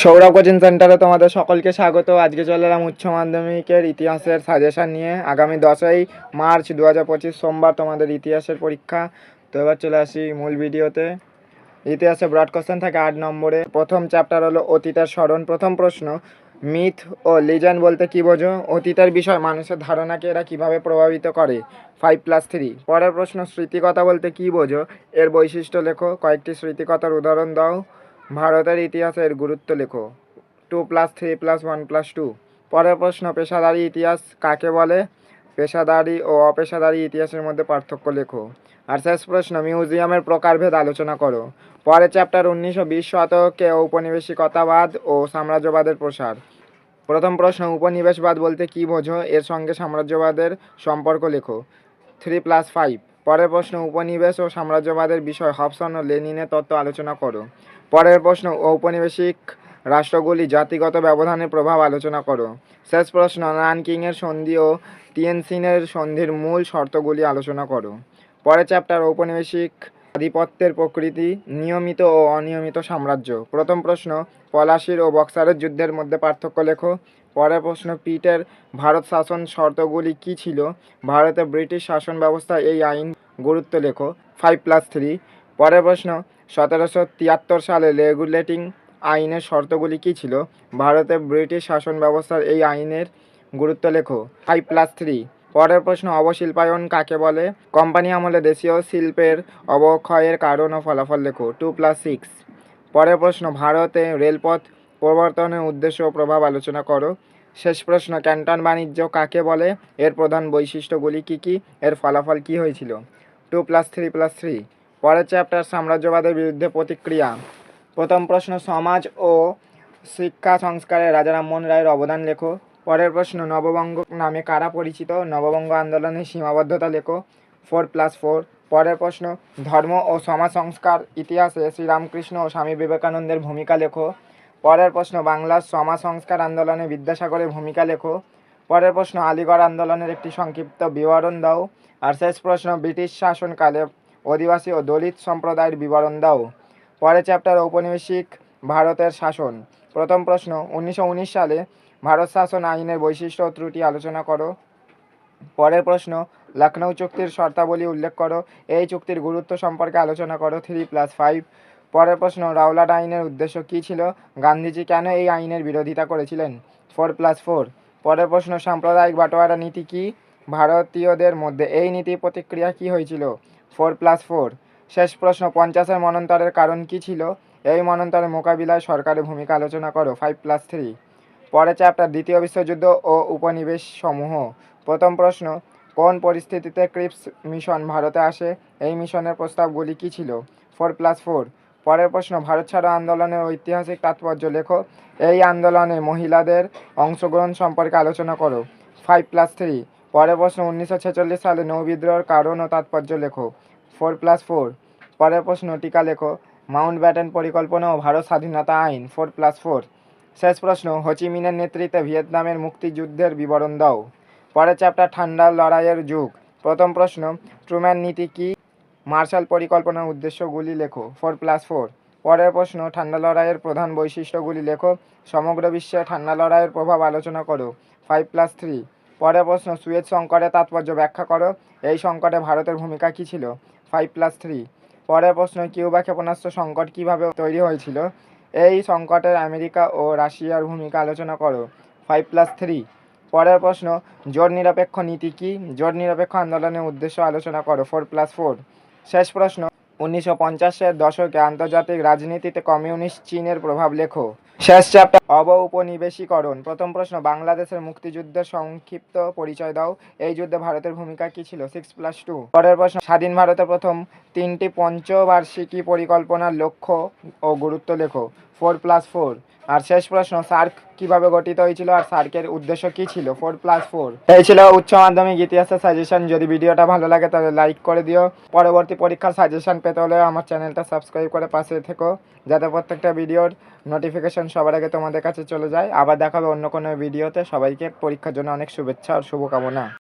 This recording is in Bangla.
সৌরভ কোচিং সেন্টারে তোমাদের সকলকে স্বাগত। আজকে চলে এলাম উচ্চ মাধ্যমিকের ইতিহাসের সাজেশন নিয়ে। আগামী 10ই মার্চ 2025 সোমবার তোমাদের ইতিহাসের পরীক্ষা। তো এবার চলে আসি মূল ভিডিওতে। ইতিহাসে ব্রড কোশ্চেন থাকে 8 নম্বরে। প্রথম চ্যাপ্টার হলো অতীতের স্মরণ। প্রথম প্রশ্ন, মিথ ও লিজেন্ড বলতে কী বোঝো? অতীতের বিষয় মানুষের ধারণাকে এরা কীভাবে প্রভাবিত করে? 5+3। পরের প্রশ্ন, স্মৃতিকথা বলতে কী বোঝো? এর বৈশিষ্ট্য লেখো। কয়েকটি স্মৃতিকথার উদাহরণ দাও। ভারতের ইতিহাসের গুরুত্ব লেখো। 2+3+1+2। পরের প্রশ্ন, পেশাদারি ইতিহাস কাকে বলে? পেশাদারি ও অপেশাদারি ইতিহাসের মধ্যে পার্থক্য লেখো। আর শেষ প্রশ্ন, মিউজিয়ামের প্রকারভেদ আলোচনা করো। পরের চ্যাপ্টার 1920 শতকে ঔপনিবেশিকতাবাদ ও সাম্রাজ্যবাদের প্রসার। প্রথম প্রশ্ন, উপনিবেশবাদ বলতে কী বোঝো? এর সঙ্গে সাম্রাজ্যবাদের সম্পর্ক লেখো। 3+5। পরের প্রশ্ন, উপনিবেশ ও সাম্রাজ্যবাদের বিষয় হবসন ও লেনিনের তত্ত্ব আলোচনা করো। পরের প্রশ্ন, ঔপনিবেশিক রাষ্ট্রগুলি জাতিগত ব্যবধানের প্রভাব আলোচনা করো। শেষ প্রশ্ন, নানকিংয়ের সন্ধি ও তিয়ানজিনের সন্ধির মূল শর্তগুলি আলোচনা করো। পরের চ্যাপ্টার, ঔপনিবেশিক আধিপত্যের প্রকৃতি, নিয়মিত ও অনিয়মিত সাম্রাজ্য। প্রথম প্রশ্ন, পলাশির ও বক্সারের যুদ্ধের মধ্যে পার্থক্য লেখো। পরের প্রশ্ন, পিটের ভারত শাসন শর্তগুলি কী ছিল? ভারতে ব্রিটিশ শাসন ব্যবস্থা এই আইন গুরুত্ব লেখো। 5+3। পরের প্রশ্ন, 1773 সালে রেগুলেটিং আইনের শর্তগুলি কী ছিল? ভারতে ব্রিটিশ শাসন ব্যবস্থার এই আইনের গুরুত্ব লেখো। 5+3। পরের প্রশ্ন, অবশিল্পায়ন কাকে বলে? কোম্পানি আমলে দেশীয় শিল্পের অবক্ষয়ের কারণ ও ফলাফল লেখো। 2+6। পরের প্রশ্ন, ভারতে রেলপথ প্রবর্তনের উদ্দেশ্য ও প্রভাব আলোচনা করো। শেষ প্রশ্ন, ক্যান্টন বাণিজ্য কাকে বলে? এর প্রধান বৈশিষ্ট্যগুলি কী কী? এর ফলাফল কী হয়েছিল? 2+3+3। পরের চ্যাপ্টার, সাম্রাজ্যবাদের বিরুদ্ধে প্রতিক্রিয়া। প্রথম প্রশ্ন, সমাজ ও শিক্ষা সংস্কারে রাজা রামমোহন রায়ের অবদান লেখো। পরের প্রশ্ন, নববঙ্গ নামে কারা পরিচিত? নববঙ্গ আন্দোলনের সীমাবদ্ধতা লেখো। 4+4। পরের প্রশ্ন, ধর্ম ও সমাজ সংস্কার ইতিহাসে শ্রীরামকৃষ্ণ ও স্বামী বিবেকানন্দের ভূমিকা লেখো। পরের প্রশ্ন, বাংলার সমাজ সংস্কার আন্দোলনে বিদ্যাসাগরের ভূমিকা লেখো। পরের প্রশ্ন, আলিগড় আন্দোলনের একটি সংক্ষিপ্ত বিবরণ দাও। আর শেষ প্রশ্ন, ব্রিটিশ শাসনকালে আদিবাসী ও দলিত সম্প্রদায়ের বিবরণ দাও। পরের চ্যাপ্টার, ঔপনিবেশিক ভারতের শাসন। প্রথম প্রশ্ন, 1919 সালে ভারত শাসন আইনের বৈশিষ্ট্য ও ত্রুটি আলোচনা করো। পরের প্রশ্ন, লখনৌ চুক্তির শর্তাবলী উল্লেখ করো। এই চুক্তির গুরুত্ব সম্পর্কে আলোচনা করো। 3+5। পরের প্রশ্ন, রাওলাট আইনের উদ্দেশ্য কী ছিল? গান্ধীজি কেন এই আইনের বিরোধিতা করেছিলেন? 4+4। পরের প্রশ্ন, সাম্প্রদায়িক বাটোয়ারা নীতি কী? ভারতীয়দের মধ্যে এই নীতির প্রতিক্রিয়া কী হয়েছিল? 4+4। শেষ প্রশ্ন, 50-এর মন্বন্তরের কারণ কী ছিল? এই মন্বন্তরের মোকাবিলায় সরকারের ভূমিকা আলোচনা করো। 5+3। পরের চ্যাপ্টার, দ্বিতীয় বিশ্বযুদ্ধ ও উপনিবেশ সমূহ। প্রথম প্রশ্ন, কোন পরিস্থিতিতে ক্রিপস মিশন ভারতে আসে? এই মিশনের প্রস্তাবগুলি কী ছিল? 4+4। পরের প্রশ্ন, ভারত ছাড়ো আন্দোলনের ঐতিহাসিক তাৎপর্য লেখো। এই আন্দোলনে মহিলাদের অংশগ্রহণ সম্পর্কে আলোচনা করো। 5+3। পরের প্রশ্ন, 1946 সালে নৌবিদ্রোহের কারণ ও তাৎপর্য লেখো। 4+4। পরের প্রশ্ন, টিকা লেখো। মাউন্টব্যাটেন পরিকল্পনা ও ভারত স্বাধীনতা আইন। 4+4। শেষ প্রশ্ন, হোচিমিনের নেতৃত্বে ভিয়েতনামের মুক্তিযুদ্ধের বিবরণ দাও। পরের চ্যাপ্টার, ঠান্ডা লড়াইয়ের যুগ। প্রথম প্রশ্ন, ট্রুম্যান নীতি কী? মার্শাল পরিকল্পনার উদ্দেশ্যগুলি লেখো। 4+4। পরের প্রশ্ন, ঠান্ডা লড়াইয়ের প্রধান বৈশিষ্ট্যগুলি লেখো। সমগ্র বিশ্বে ঠান্ডা লড়াইয়ের প্রভাব আলোচনা করো। 5+3। পরের প্রশ্ন, সুয়েজ সংকটের তাৎপর্য ব্যাখ্যা করো। এই সংকটে ভারতের ভূমিকা কী ছিল? 5+3। পরের প্রশ্ন, কিউবা ক্ষেপণাস্ত্র সংকট কীভাবে তৈরি হয়েছিল? এই সংকটে আমেরিকা ও রাশিয়ার ভূমিকা আলোচনা করো। 5+3। পরের প্রশ্ন, জোট নিরপেক্ষ নীতি কী? জোট নিরপেক্ষ আন্দোলনের উদ্দেশ্য আলোচনা করো। 4+4। শেষ প্রশ্ন, 1950-এর দশকে আন্তর্জাতিক রাজনীতিতে কমিউনিস্ট চীনের প্রভাব লেখো। শেষ চ্যাপ্টার, অব-উপনিবেশিকরণ। প্রথম প্রশ্ন, বাংলাদেশের মুক্তিযুদ্ধের সংক্ষিপ্ত পরিচয় দাও। এই যুদ্ধে ভারতের ভূমিকা কী ছিল? 6+2। পরের প্রশ্ন, স্বাধীন ভারতের প্রথম 3টি পঞ্চবার্ষিকী পরিকল্পনার লক্ষ্য ও গুরুত্ব লেখো। 4+4। আর শেষ প্রশ্ন, সার্ক কিভাবে গঠিত হয়েছিল আর সার্কের উদ্দেশ্য কী ছিল? 4+4। এই ছিল উচ্চ মাধ্যমিক ইতিহাসের সাজেশন। যদি ভিডিওটা ভালো লাগে তাহলে লাইক করে দিও। পরবর্তী পরীক্ষার সাজেশন পেতে হলে আমার চ্যানেলটা সাবস্ক্রাইব করে পাশে থেকো, যাতে প্রত্যেকটা ভিডিওর নোটিফিকেশন সবার আগে তোমাদের কাছে চলে যায়। আবার দেখাবে অন্য কোনো ভিডিওতে। সবাইকে পরীক্ষার জন্য অনেক শুভেচ্ছা আর শুভকামনা।